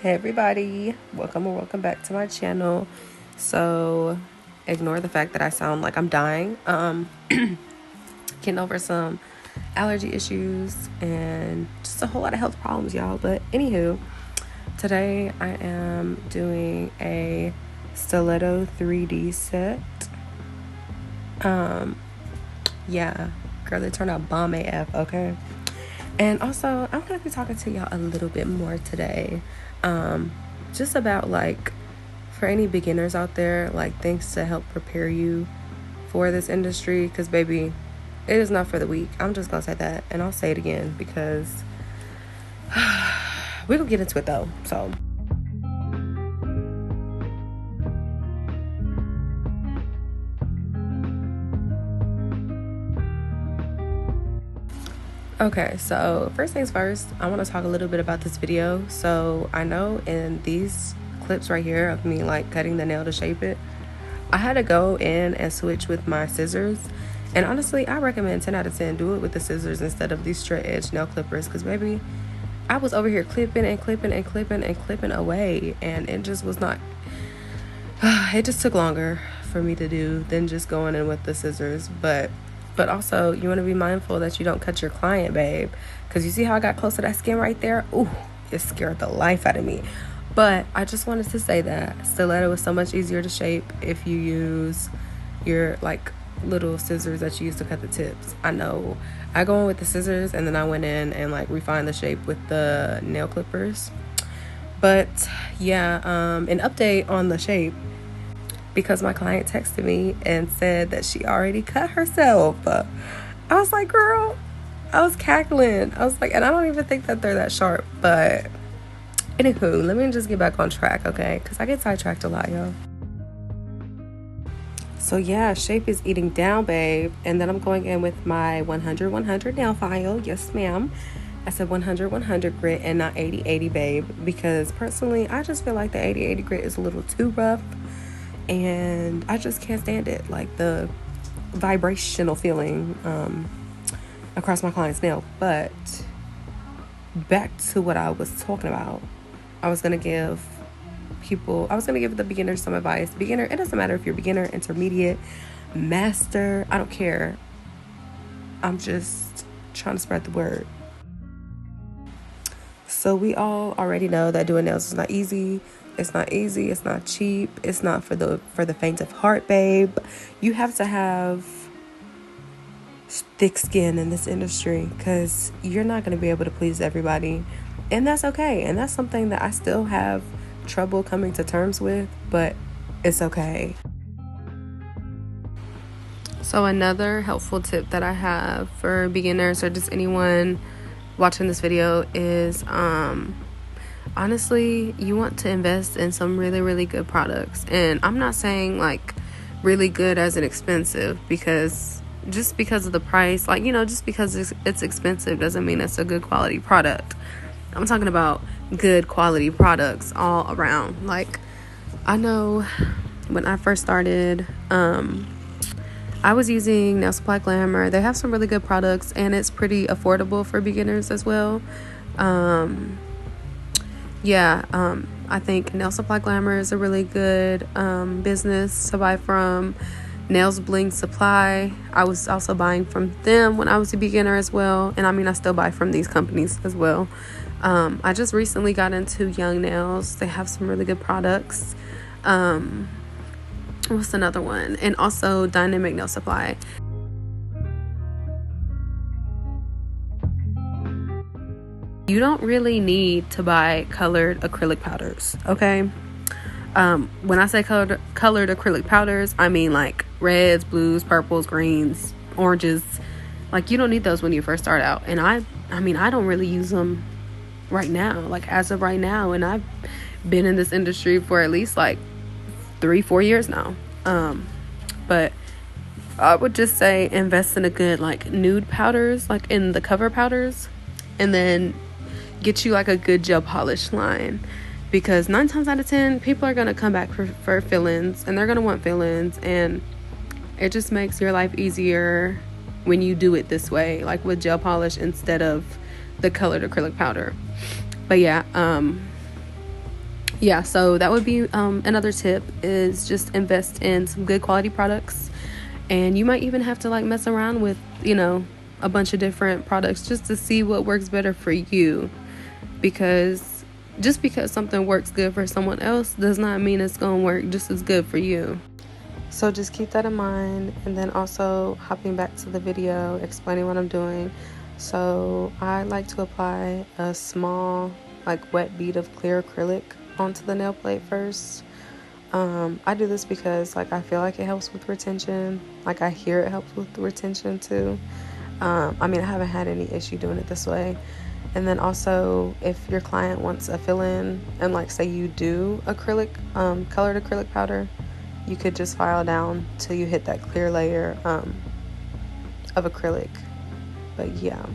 Hey everybody, welcome or welcome back to my channel. So ignore the fact that I sound like I'm dying. Getting over some allergy issues and just a whole lot of health problems, y'all. But anywho, today I am doing a stiletto 3D set. Yeah, girl, they turned out bomb AF, okay? And also, I'm gonna be talking to y'all a little bit more today, just about like, for any beginners out there, like things to help prepare you for this industry, because baby, it is not for the weak. I'm just gonna say that, and I'll say it again because we're gonna get into it though. So okay, so first things first, I want to talk a little bit about this video. So I know in these clips right here of me like cutting the nail to shape it, I had to go in and switch with my scissors. And honestly, I recommend 10 out of 10 do it with the scissors instead of these straight edge nail clippers, because baby, I was over here clipping and clipping and clipping and clipping away, and it just was not it just took longer for me to do than just going in with the scissors. But also, you want to be mindful that you don't cut your client, babe, because you see how I got close to that skin right there? Ooh, it scared the life out of me. But I just wanted to say that stiletto is so much easier to shape if you use your like little scissors that you use to cut the tips. I know I go in with the scissors, and then I went in and like refined the shape with the nail clippers. But yeah, an update on the shape, because my client texted me and said that she already cut herself. I was like, girl, I was cackling. I was like, and I don't even think that they're that sharp. But anywho, let me just get back on track, okay? Because I get sidetracked a lot, y'all. So yeah, shape is eating down, babe. And then I'm going in with my 100-100 nail file. Yes, ma'am. I said 100-100 grit and not 80-80, babe. Because personally, I just feel like the 80-80 grit is a little too rough. And I just can't stand it, like the vibrational feeling across my client's nail. But back to what I was talking about, I was gonna give the beginners some advice. Beginner, it doesn't matter if you're beginner, intermediate, master, I don't care. I'm just trying to spread the word. So we all already know that doing nails is not easy. It's not easy. It's not cheap. It's not for the faint of heart, babe. You have to have thick skin in this industry, because you're not going to be able to please everybody. And that's okay. And that's something that I still have trouble coming to terms with, but it's okay. So another helpful tip that I have for beginners or just anyone watching this video is honestly, you want to invest in some really, really good products. And I'm not saying like really good as in expensive, because just because of the price, like, you know, just because it's expensive doesn't mean it's a good quality product. I'm talking about good quality products all around. Like, I know when I first started, I was using Nail Supply Glamour. They have some really good products, and it's pretty affordable for beginners as well. I think Nail Supply Glamour is a really good business to buy from. Nails Bling Supply, I was also buying from them when I was a beginner as well. And I mean, I still buy from these companies as well. I just recently got into Young Nails. They have some really good products. What's another one? And also Dynamic Nail Supply. You don't really need to buy colored acrylic powders, okay? When I say colored acrylic powders, I mean like reds, blues, purples, greens, oranges. Like, you don't need those when you first start out. And I mean, I don't really use them right now, like as of right now. And I've been in this industry for at least like 3-4 years now. But I would just say invest in a good like nude powders, like in the cover powders, and then get you like a good gel polish line, because 9 times out of 10 people are going to come back for fill-ins, and they're going to want fill-ins, and it just makes your life easier when you do it this way, like with gel polish instead of the colored acrylic powder. But yeah, Yeah, so that would be another tip, is just invest in some good quality products. And you might even have to like mess around with, a bunch of different products just to see what works better for you. Because just because something works good for someone else does not mean it's going to work just as good for you. So just keep that in mind. And then also hopping back to the video, explaining what I'm doing. So I like to apply a small, like, wet bead of clear acrylic onto the nail plate first. I do this because, like, I feel like it helps with retention. Like, I hear it helps with the retention too. I mean, I haven't had any issue doing it this way. And then also, if your client wants a fill-in, and like say you do acrylic, colored acrylic powder, you could just file down till you hit that clear layer of acrylic. But yeah,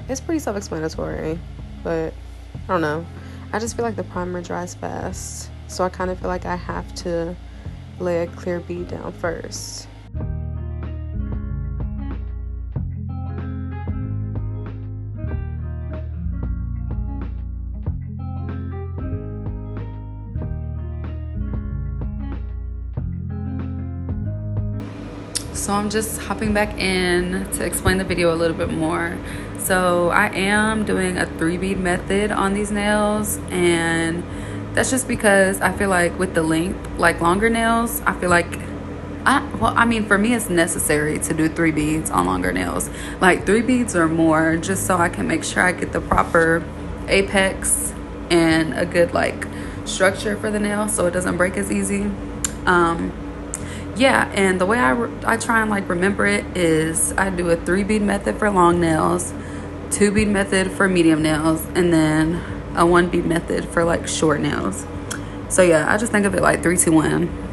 it's pretty self-explanatory, but I don't know. I just feel like the primer dries fast, so I kind of feel like I have to lay a clear bead down first. So I'm just hopping back in to explain the video a little bit more. So I am doing a 3-bead method on these nails, and that's just because I feel like with the length, like longer nails, I feel like for me it's necessary to do 3 beads on longer nails, like 3 beads or more, just so I can make sure I get the proper apex and a good like structure for the nail so it doesn't break as easy. Yeah, and the way I try and like remember it is I do a 3-bead method for long nails, 2-bead method for medium nails, and then a 1-bead method for like short nails. So yeah, I just think of it like 3, 2, 1.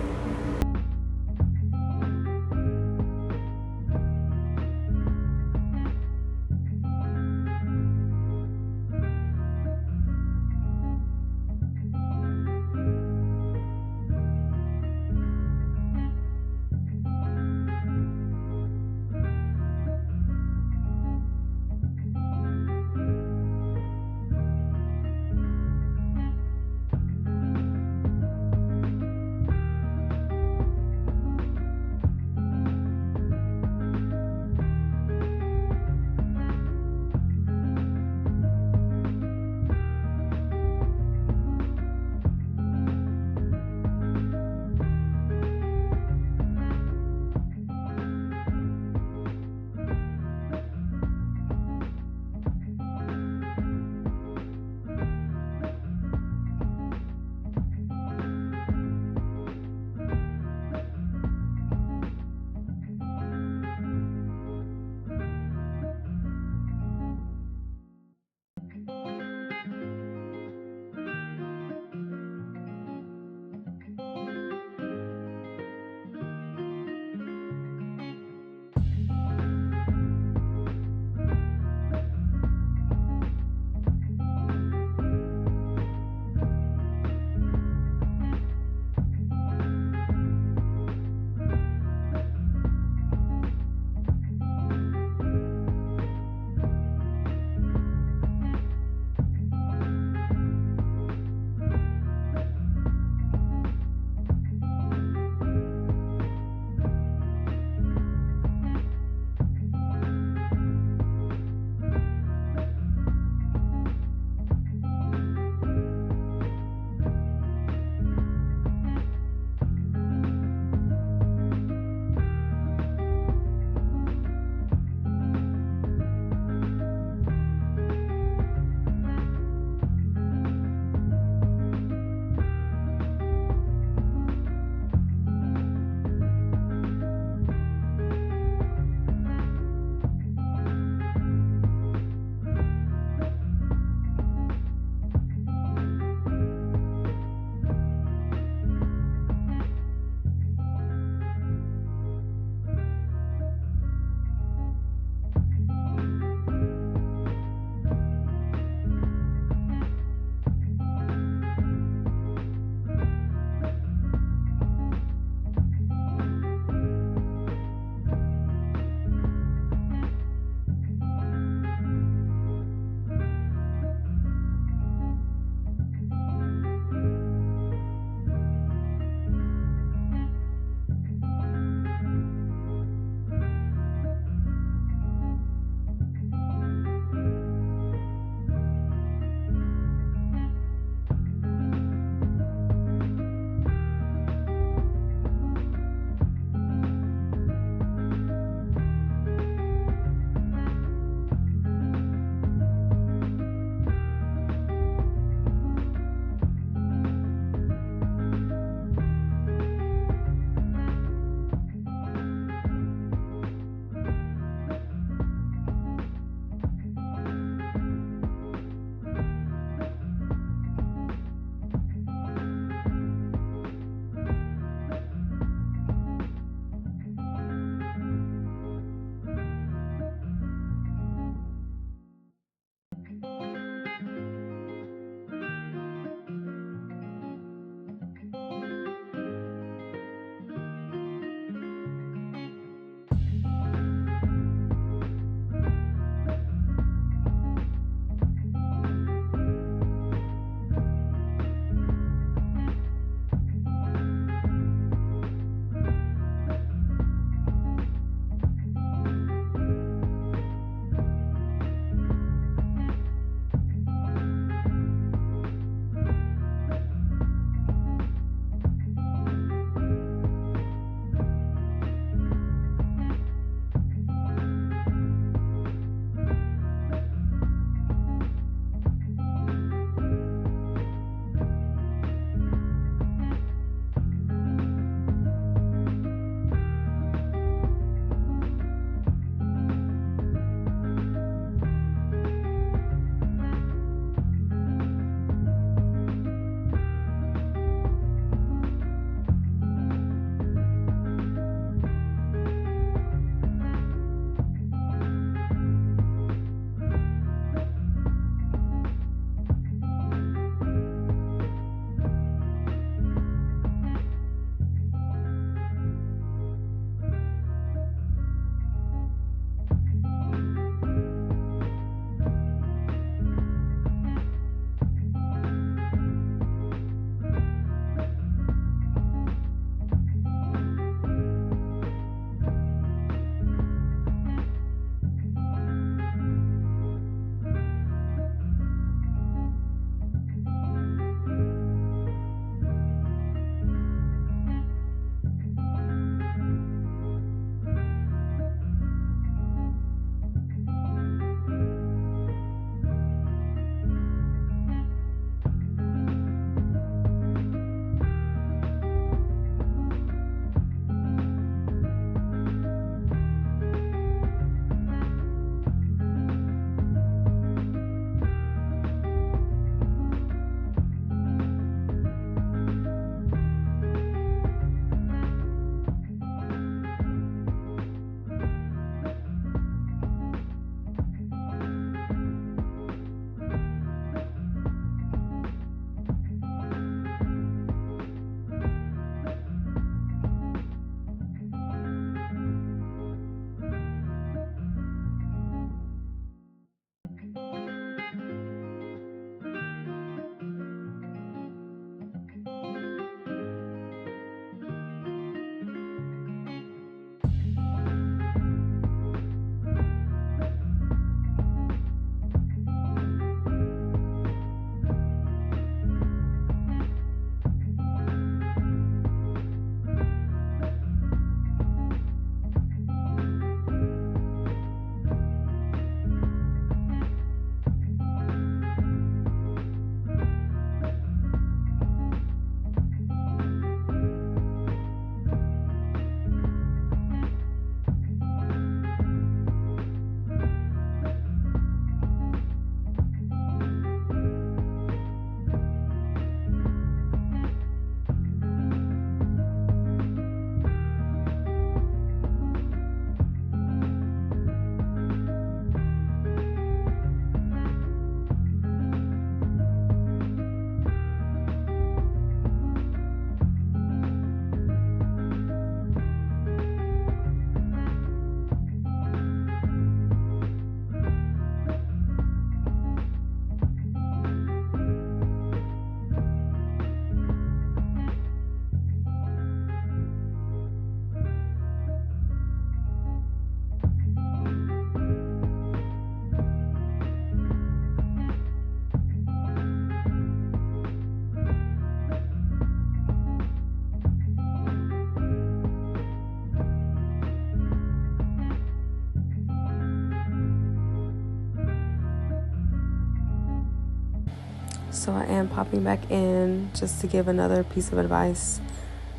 So I am popping back in just to give another piece of advice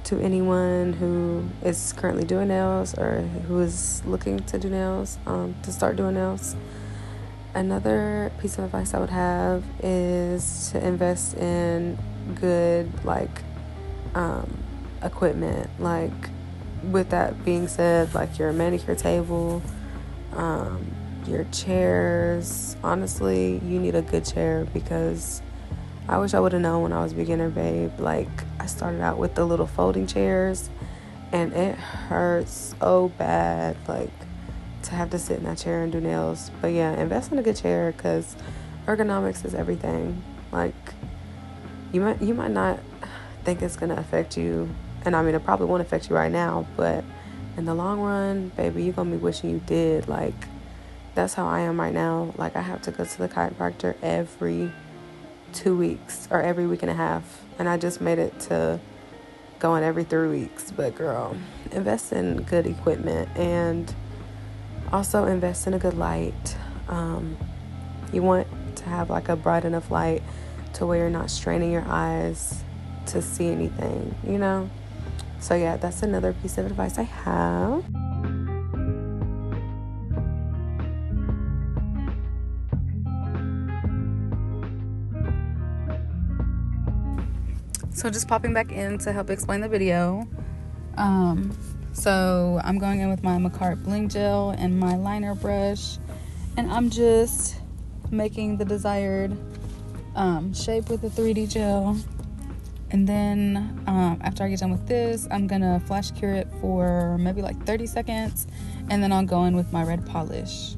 to anyone who is currently doing nails or who is looking to do nails, to start doing nails. Another piece of advice I would have is to invest in good, equipment. Like, with that being said, like your manicure table, your chairs. Honestly, you need a good chair, because I wish I would have known when I was beginner, babe. Like, I started out with the little folding chairs, and it hurts so bad, like, to have to sit in that chair and do nails. But yeah, invest in a good chair, because ergonomics is everything. Like, you might not think it's gonna affect you, and I mean, it probably won't affect you right now, but in the long run, baby, you're gonna be wishing you did. Like, that's how I am right now. Like, I have to go to the chiropractor every 2 weeks or every week and a half, and I just made it to going every 3 weeks. But girl, invest in good equipment, and also invest in a good light. You want to have like a bright enough light to where you're not straining your eyes to see anything, you know? So yeah, that's another piece of advice I have. So just popping back in to help explain the video. So I'm going in with my Macart Bling Gel and my liner brush, and I'm just making the desired shape with the 3D gel. And then after I get done with this, I'm gonna flash cure it for maybe like 30 seconds, and then I'll go in with my red polish.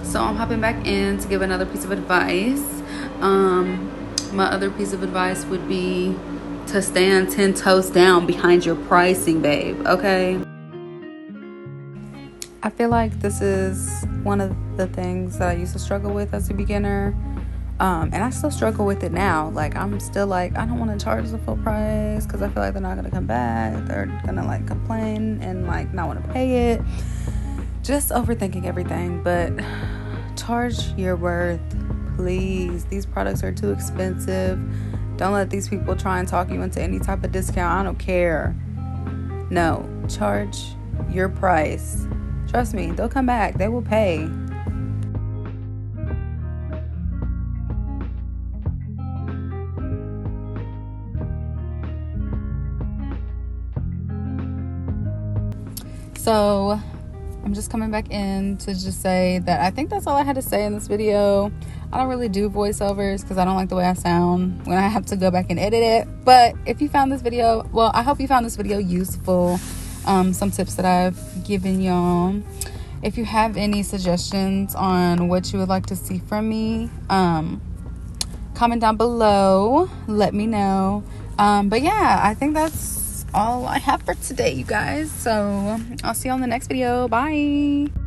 So I'm hopping back in to give another piece of advice. My other piece of advice would be to stand 10 toes down behind your pricing, babe. Okay. I feel like this is one of the things that I used to struggle with as a beginner. And I still struggle with it now. Like, I'm still like, I don't want to charge the full price because I feel like they're not going to come back. They're going to like complain and like not want to pay it. Just overthinking everything. But charge your worth, please. These products are too expensive. Don't let these people try and talk you into any type of discount. I don't care. No, charge your price. Trust me, they'll come back. They will pay. So I'm just coming back in to just say that I think that's all I had to say in this video. I don't really do voiceovers because I don't like the way I sound when I have to go back and edit it. But if you found this video, well, I hope you found this video useful. Some tips that I've given y'all. If you have any suggestions on what you would like to see from me, comment down below. Let me know. But yeah, I think that's all I have for today, you guys. So I'll see you on the next video. Bye.